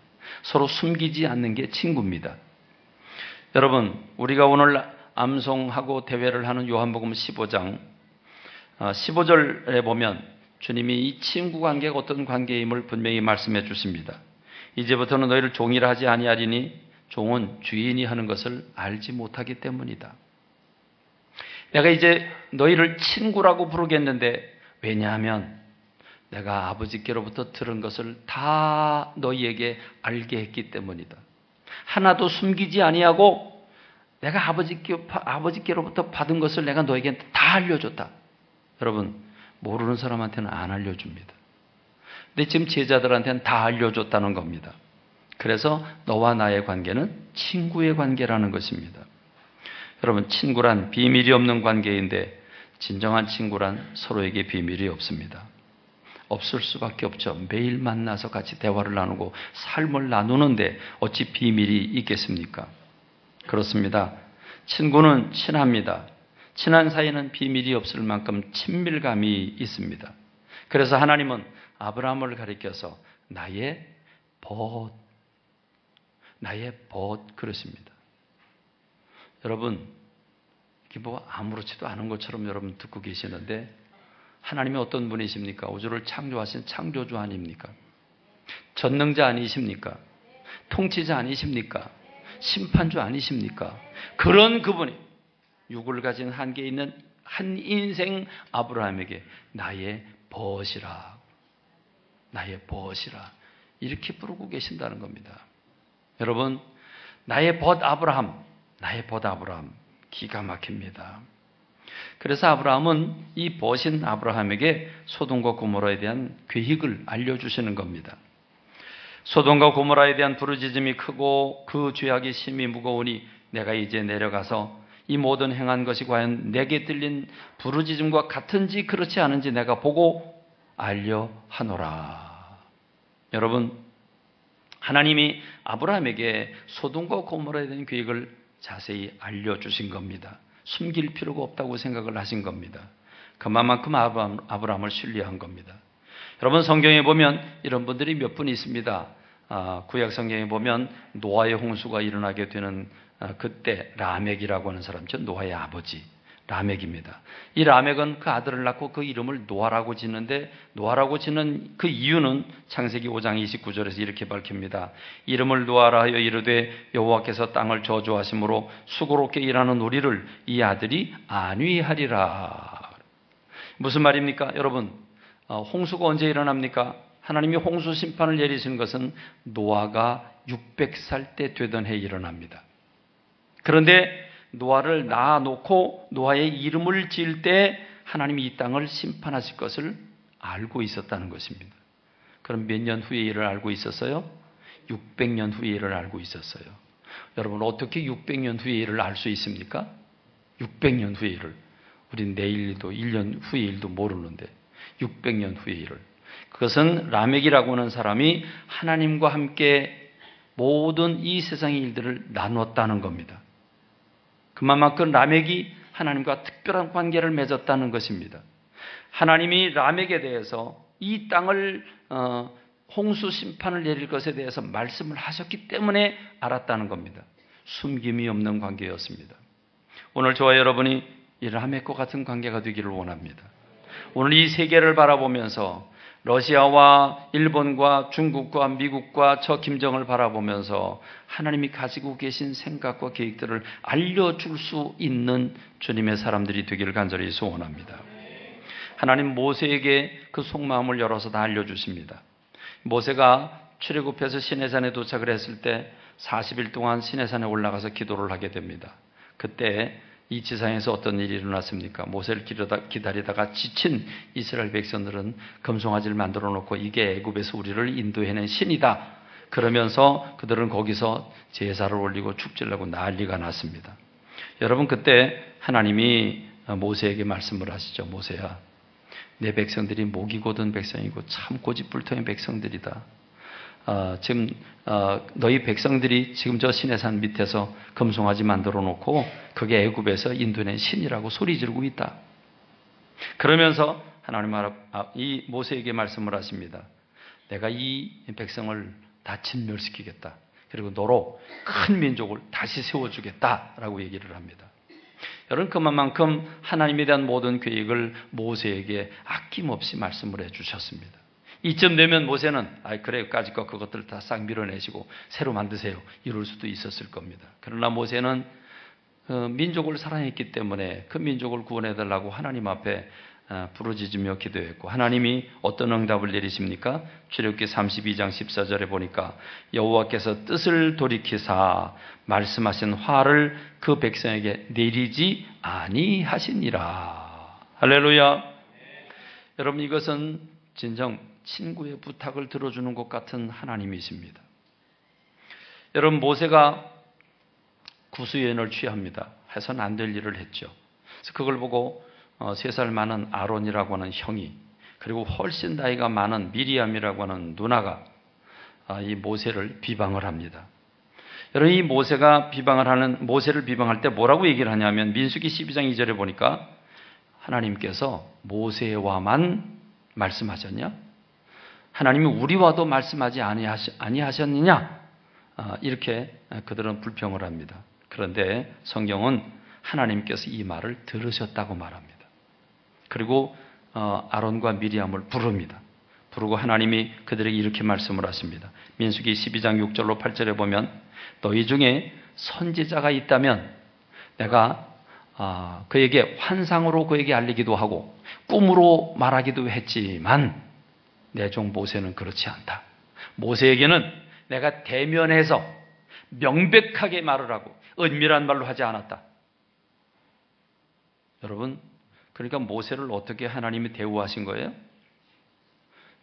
서로 숨기지 않는 게 친구입니다. 여러분, 우리가 오늘 암송하고 대회를 하는 요한복음 15장 15절에 보면 주님이 이 친구 관계가 어떤 관계임을 분명히 말씀해 주십니다. 이제부터는 너희를 종이라 하지 아니하리니 종은 주인이 하는 것을 알지 못하기 때문이다. 내가 이제 너희를 친구라고 부르겠는데 왜냐하면 내가 아버지께로부터 들은 것을 다 너희에게 알게 했기 때문이다. 하나도 숨기지 아니하고 내가 아버지께로부터 받은 것을 내가 너에게 다 알려줬다. 여러분, 모르는 사람한테는 안 알려줍니다. 근데 지금 제자들한테는 다 알려줬다는 겁니다. 그래서 너와 나의 관계는 친구의 관계라는 것입니다. 여러분, 친구란 비밀이 없는 관계인데 진정한 친구란 서로에게 비밀이 없습니다. 없을 수밖에 없죠. 매일 만나서 같이 대화를 나누고 삶을 나누는데 어찌 비밀이 있겠습니까? 그렇습니다. 친구는 친합니다. 친한 사이는 비밀이 없을 만큼 친밀감이 있습니다. 그래서 하나님은 아브라함을 가리켜서 나의 벗 그러십니다. 여러분, 이게 뭐 아무렇지도 않은 것처럼 여러분 듣고 계시는데 하나님이 어떤 분이십니까? 우주를 창조하신 창조주 아닙니까? 전능자 아니십니까? 통치자 아니십니까? 심판주 아니십니까? 그런 그분이 육을 가진 한계 있는 한 인생 아브라함에게 나의 벗이라 이렇게 부르고 계신다는 겁니다. 여러분, 나의 벗 아브라함 기가 막힙니다. 그래서 아브라함은 이 벗인 아브라함에게 소돔과 고모라에 대한 계획을 알려주시는 겁니다. 소돔과 고모라에 대한 부르짖음이 크고 그 죄악이 심히 무거우니 내가 이제 내려가서 이 모든 행한 것이 과연 내게 들린 부르짖음과 같은지 그렇지 않은지 내가 보고 알려 하노라. 여러분, 하나님이 아브라함에게 소돔과 고모라에 대한 계획을 자세히 알려주신 겁니다. 숨길 필요가 없다고 생각을 하신 겁니다. 그만큼 아브라함을 신뢰한 겁니다. 여러분, 성경에 보면 이런 분들이 몇 분 있습니다. 구약 성경에 보면 노아의 홍수가 일어나게 되는 그때 라멕이라고 하는 사람, 저 노아의 아버지 라멕입니다. 이 라멕은 그 아들을 낳고 그 이름을 노아라고 짓는데 노아라고 짓는 그 이유는 창세기 5장 29절에서 이렇게 밝힙니다. 이름을 노아라 하여 이르되 여호와께서 땅을 저주하심으로 수고롭게 일하는 우리를 이 아들이 안위하리라. 무슨 말입니까? 여러분, 홍수가 언제 일어납니까? 하나님이 홍수 심판을 내리시는 것은 노아가 600살 때 되던 해에 일어납니다. 그런데 노아를 낳아놓고 노아의 이름을 지을 때 하나님이 이 땅을 심판하실 것을 알고 있었다는 것입니다. 그럼 몇 년 후에 일을 알고 있었어요? 600년 후에 일을 알고 있었어요. 여러분, 어떻게 600년 후에 일을 알 수 있습니까? 600년 후의 일을. 우린 내일도 1년 후의 일도 모르는데 600년 후의 일을. 그것은 라멕이라고 하는 사람이 하나님과 함께 모든 이 세상의 일들을 나누었다는 겁니다. 그만큼 라멕이 하나님과 특별한 관계를 맺었다는 것입니다. 하나님이 라멕에 대해서 이 땅을 홍수 심판을 내릴 것에 대해서 말씀을 하셨기 때문에 알았다는 겁니다. 숨김이 없는 관계였습니다. 오늘 저와 여러분이 이 라멕과 같은 관계가 되기를 원합니다. 오늘 이 세계를 바라보면서 러시아와 일본과 중국과 미국과 저 김정을 바라보면서 하나님이 가지고 계신 생각과 계획들을 알려줄 수 있는 주님의 사람들이 되기를 간절히 소원합니다. 하나님 모세에게 그 속마음을 열어서 다 알려주십니다. 모세가 출애굽해서 시내산에 도착을 했을 때 40일 동안 시내산에 올라가서 기도를 하게 됩니다. 그때 이 지상에서 어떤 일이 일어났습니까? 모세를 기다리다가 지친 이스라엘 백성들은 금송아지를 만들어 놓고 이게 애굽에서 우리를 인도해낸 신이다. 그러면서 그들은 거기서 제사를 올리고 축제를 하고 난리가 났습니다. 여러분, 그때 하나님이 모세에게 말씀을 하시죠. 모세야, 내 백성들이 목이 곧은 백성이고 참 고집불통의 백성들이다. 지금 너희 백성들이 지금 저 시내산 밑에서 금송아지 만들어 놓고 그게 애굽에서 인도낸 신이라고 소리 지르고 있다. 그러면서 하나님은 이 모세에게 말씀을 하십니다. 내가 이 백성을 다 진멸시키겠다. 그리고 너로 큰 민족을 다시 세워주겠다라고 얘기를 합니다. 여러분, 그만큼 하나님에 대한 모든 계획을 모세에게 아낌없이 말씀을 해주셨습니다. 이쯤 되면 모세는 그래, 까짓 거 그것들 다 싹 밀어내시고 새로 만드세요, 이럴 수도 있었을 겁니다. 그러나 모세는 민족을 사랑했기 때문에 그 민족을 구원해달라고 하나님 앞에 부르짖으며 기도했고, 하나님이 어떤 응답을 내리십니까? 출애굽기 32장 14절에 보니까 여호와께서 뜻을 돌이키사 말씀하신 화를 그 백성에게 내리지 아니하시니라. 할렐루야. 여러분, 이것은 진정 친구의 부탁을 들어주는 것 같은 하나님이십니다. 여러분, 모세가 구수연을 취합니다. 해서는 안 될 일을 했죠. 그래서 그걸 보고 3살 많은 아론이라고 하는 형이, 그리고 훨씬 나이가 많은 미리암이라고 하는 누나가 이 모세를 비방을 합니다. 여러분, 이 모세를 비방할 때 뭐라고 얘기를 하냐면, 민수기 12장 2절에 보니까 하나님께서 모세와만 말씀하셨냐? 하나님이 우리와도 말씀하지 아니하셨느냐? 이렇게 그들은 불평을 합니다. 그런데 성경은 하나님께서 이 말을 들으셨다고 말합니다. 그리고 아론과 미리암을 부릅니다. 부르고 하나님이 그들에게 이렇게 말씀을 하십니다. 민수기 12장 6절로 8절에 보면, 너희 중에 선지자가 있다면 내가 그에게 환상으로 그에게 알리기도 하고 꿈으로 말하기도 했지만 내 종 모세는 그렇지 않다. 모세에게는 내가 대면해서 명백하게 말을 하고 은밀한 말로 하지 않았다. 여러분, 그러니까 모세를 어떻게 하나님이 대우하신 거예요?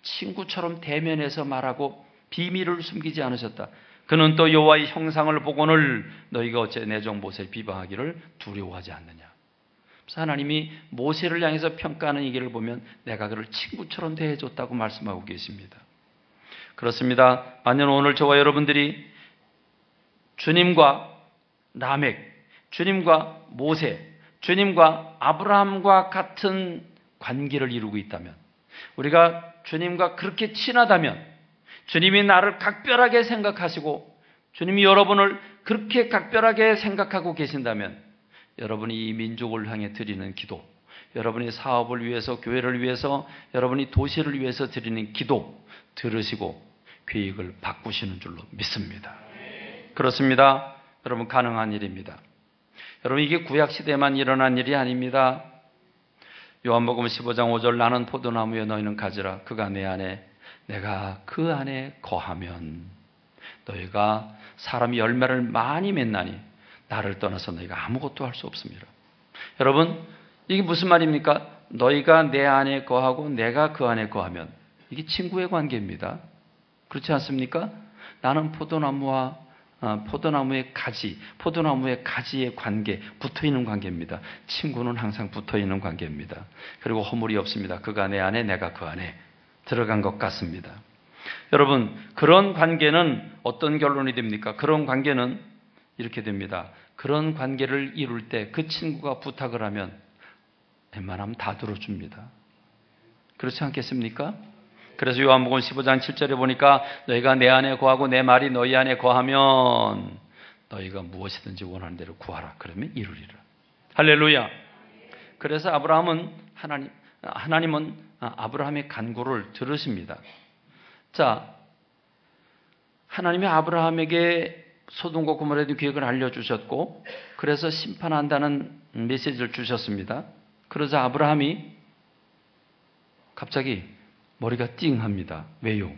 친구처럼 대면해서 말하고 비밀을 숨기지 않으셨다. 그는 또 여호와의 형상을 보고는 너희가 어째 내 종 모세를 비방하기를 두려워하지 않느냐. 그래서 하나님이 모세를 향해서 평가하는 얘기를 보면 내가 그를 친구처럼 대해줬다고 말씀하고 계십니다. 그렇습니다. 만약 오늘 저와 여러분들이 주님과 라멕, 주님과 모세, 주님과 아브라함과 같은 관계를 이루고 있다면, 우리가 주님과 그렇게 친하다면, 주님이 나를 각별하게 생각하시고 주님이 여러분을 그렇게 각별하게 생각하고 계신다면, 여러분이 이 민족을 향해 드리는 기도, 여러분이 사업을 위해서, 교회를 위해서, 여러분이 도시를 위해서 드리는 기도 들으시고 계획을 바꾸시는 줄로 믿습니다. 그렇습니다. 여러분, 가능한 일입니다. 여러분, 이게 구약시대에만 일어난 일이 아닙니다. 요한복음 15장 5절, 나는 포도나무에 너희는 가지라. 그가 내 안에, 내가 그 안에 거하면 너희가 사람이 열매를 많이 맺나니 나를 떠나서 너희가 아무것도 할 수 없습니다. 여러분, 이게 무슨 말입니까? 너희가 내 안에 거하고 내가 그 안에 거하면, 이게 친구의 관계입니다. 그렇지 않습니까? 나는 포도나무의 가지, 포도나무의 가지의 관계, 붙어있는 관계입니다. 친구는 항상 붙어있는 관계입니다. 그리고 허물이 없습니다. 그가 내 안에, 내가 그 안에 들어간 것 같습니다. 여러분, 그런 관계는 어떤 결론이 됩니까? 그런 관계는 이렇게 됩니다. 그런 관계를 이룰 때 그 친구가 부탁을 하면 웬만하면 다 들어줍니다. 그렇지 않겠습니까? 그래서 요한복음 15장 7절에 보니까 너희가 내 안에 거하고 내 말이 너희 안에 거하면 너희가 무엇이든지 원하는 대로 구하라. 그러면 이루리라. 할렐루야. 그래서 하나님은 아브라함의 간구를 들으십니다. 자, 하나님이 아브라함에게 소돔과 고모라에 대한 계획을 알려주셨고, 그래서 심판한다는 메시지를 주셨습니다. 그러자 아브라함이 갑자기 머리가 띵합니다. 왜요?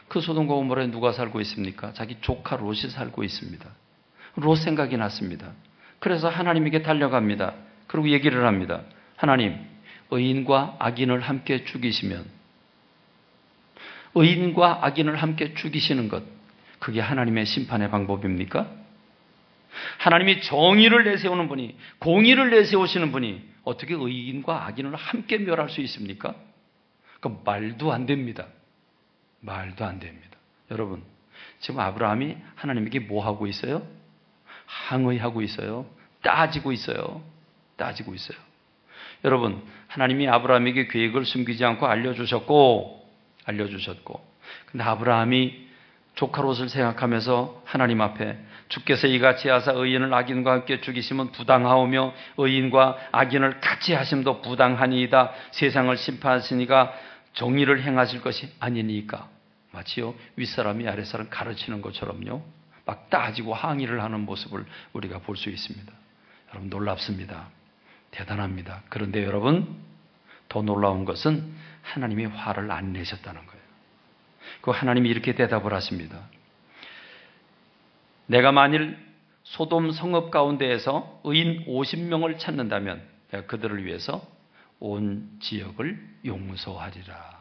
그 소돔과 고모라에 누가 살고 있습니까? 자기 조카 롯이 살고 있습니다. 롯 생각이 났습니다. 그래서 하나님에게 달려갑니다. 그리고 얘기를 합니다. 하나님, 의인과 악인을 함께 죽이시면, 의인과 악인을 함께 죽이시는 것, 그게 하나님의 심판의 방법입니까? 하나님이 정의를 내세우는 분이, 공의를 내세우시는 분이 어떻게 의인과 악인을 함께 멸할 수 있습니까? 그 말도 안 됩니다. 말도 안 됩니다. 여러분, 지금 아브라함이 하나님에게 뭐 하고 있어요? 항의하고 있어요. 따지고 있어요. 따지고 있어요. 여러분, 하나님이 아브라함에게 계획을 숨기지 않고 알려주셨고, 근데 아브라함이 조카 롯을 생각하면서 하나님 앞에 주께서 이같이 하사 의인을 악인과 함께 죽이시면 부당하오며 의인과 악인을 같이 하심도 부당하니이다. 세상을 심판하시니가 정의를 행하실 것이 아니니까. 마치요 윗사람이 아랫사람 가르치는 것처럼요, 막 따지고 항의를 하는 모습을 우리가 볼 수 있습니다. 여러분 놀랍습니다. 대단합니다. 그런데 여러분 더 놀라운 것은 하나님이 화를 안 내셨다는 거예요. 그 하나님이 이렇게 대답을 하십니다. 내가 만일 소돔 성읍 가운데에서 의인 50명을 찾는다면 내가 그들을 위해서 온 지역을 용서하리라.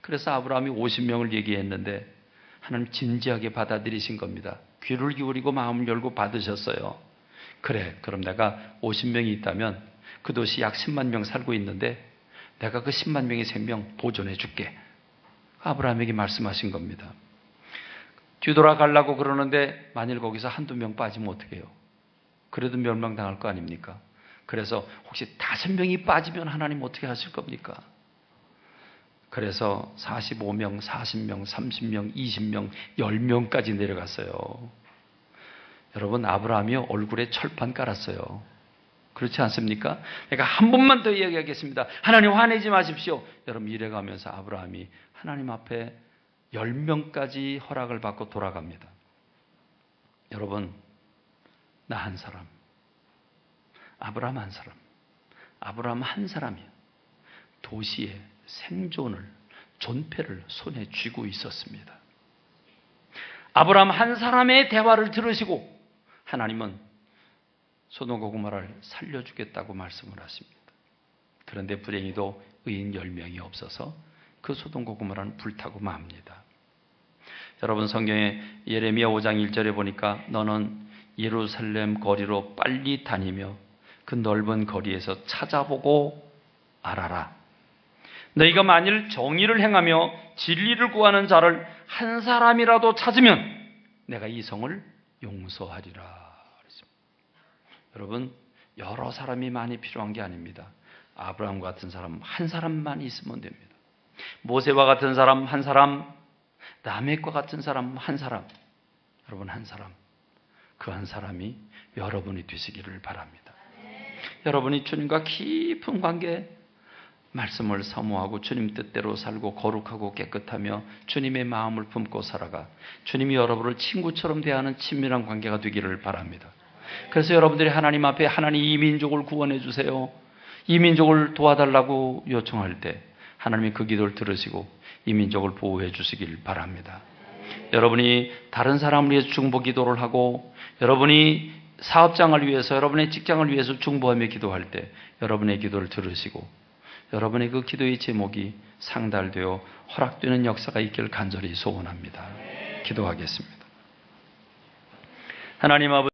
그래서 아브라함이 50명을 얘기했는데 하나님 진지하게 받아들이신 겁니다. 귀를 기울이고 마음을 열고 받으셨어요. 그래, 그럼 내가 50명이 있다면 그 도시 약 10만 명 살고 있는데 내가 그 10만 명의 생명 보존해 줄게. 아브라함에게 말씀하신 겁니다. 뒤돌아가려고 그러는데 만일 거기서 한두 명 빠지면 어떻게 해요? 그래도 멸망당할 거 아닙니까? 그래서 혹시 5명이 빠지면 하나님 어떻게 하실 겁니까? 그래서 45명, 40명, 30명, 20명, 10명까지 내려갔어요. 여러분 아브라함이 얼굴에 철판 깔았어요. 그렇지 않습니까? 내가 한 번만 더 이야기하겠습니다. 하나님 화내지 마십시오. 여러분 이래가면서 아브라함이 하나님 앞에 10명까지 허락을 받고 돌아갑니다. 여러분 나 한 사람, 아브라함 한 사람, 아브라함 한 사람이요, 도시의 생존을, 존폐를 손에 쥐고 있었습니다. 아브라함 한 사람의 대화를 들으시고 하나님은 소돔 고모라를 살려주겠다고 말씀을 하십니다. 그런데 불행히도 의인 10명이 없어서 그 소돔 고모라는 불타고 맙니다. 여러분 성경에 예레미야 5장 1절에 보니까 너는 예루살렘 거리로 빨리 다니며 그 넓은 거리에서 찾아보고 알아라. 너희가 만일 정의를 행하며 진리를 구하는 자를 한 사람이라도 찾으면 내가 이 성을 용서하리라. 여러분 여러 사람이 많이 필요한 게 아닙니다. 아브라함 같은 사람 한 사람만 있으면 됩니다. 모세와 같은 사람 한 사람, 라멕과 같은 사람 한 사람, 여러분 한 사람, 그 한 사람이 여러분이 되시기를 바랍니다. 여러분이 주님과 깊은 관계, 말씀을 사모하고 주님 뜻대로 살고 거룩하고 깨끗하며 주님의 마음을 품고 살아가 주님이 여러분을 친구처럼 대하는 친밀한 관계가 되기를 바랍니다. 그래서 여러분들이 하나님 앞에 하나님 이 민족을 구원해 주세요, 이 민족을 도와달라고 요청할 때 하나님이 그 기도를 들으시고 이 민족을 보호해 주시길 바랍니다. 여러분이 다른 사람을 위해서 중보 기도를 하고 여러분이 사업장을 위해서 여러분의 직장을 위해서 중보하며 기도할 때 여러분의 기도를 들으시고 여러분의 그 기도의 제목이 상달되어 허락되는 역사가 있기를 간절히 소원합니다. 기도하겠습니다. 하나님 아버지